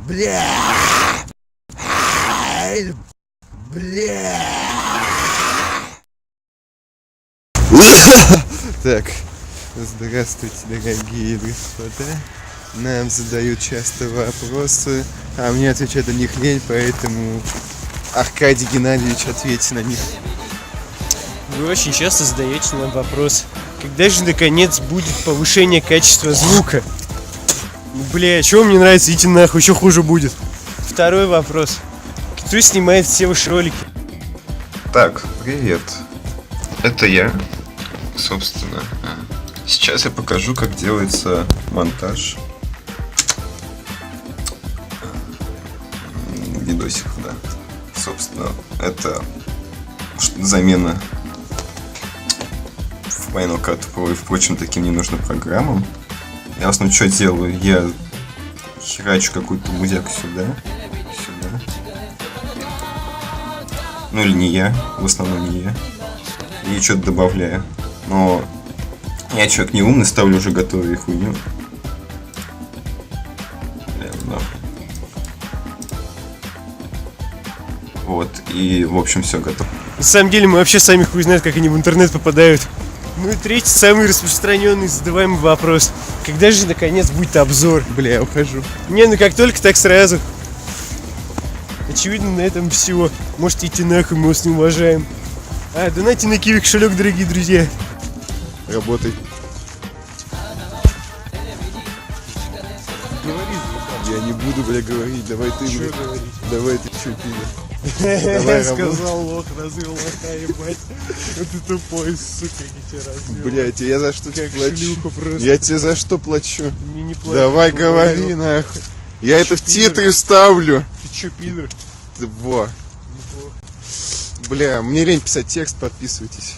Бля! Бля! Так, здравствуйте, дорогие господа. Нам задают часто вопросы, а мне отвечать на них лень, поэтому Аркадий Геннадьевич, ответьте на них. Вы очень часто задаете нам вопрос, когда же наконец будет повышение качества звука? Бля, чего мне нравится, идти нахуй, еще хуже будет. Второй вопрос. Кто снимает все ваши ролики? Так, привет. Это я, собственно. Сейчас я покажу, как делается монтаж видосиков, да. Собственно, это замена в Final Cut Pro и, впрочем, таким ненужным программам. Я в основном что делаю? Я херачу какую-то музяку сюда. Ну или не я, в основном не я. И что-то добавляю. Но я человек не умный, ставлю уже готовую хуйню. Вот, и в общем все готово. На самом деле мы вообще сами хуй знает, как они в интернет попадают. Ну и третий, самый распространенный задаваемый вопрос. Когда же наконец будет обзор? Бля, я ухожу. Не, ну как только, так сразу. Очевидно, на этом все. Можете идти нахуй, мы вас не уважаем. Донайте на Киви кошелек, дорогие друзья. Работай. Я не буду, бля, говорить. Давай ты, бля. Давай ты, чё, пидор? Давай, сказал лох, развел лоха, ебать. Ты тупой, сука, не тебя развел. Блять, я за что тебе плачу? Шлюха просто. Я тебе за что плачу? Мне не плачь. Давай говори, нахуй. Я это в титры вставлю. Ты чё, пидор? Во. Бля, мне лень писать текст, подписывайтесь.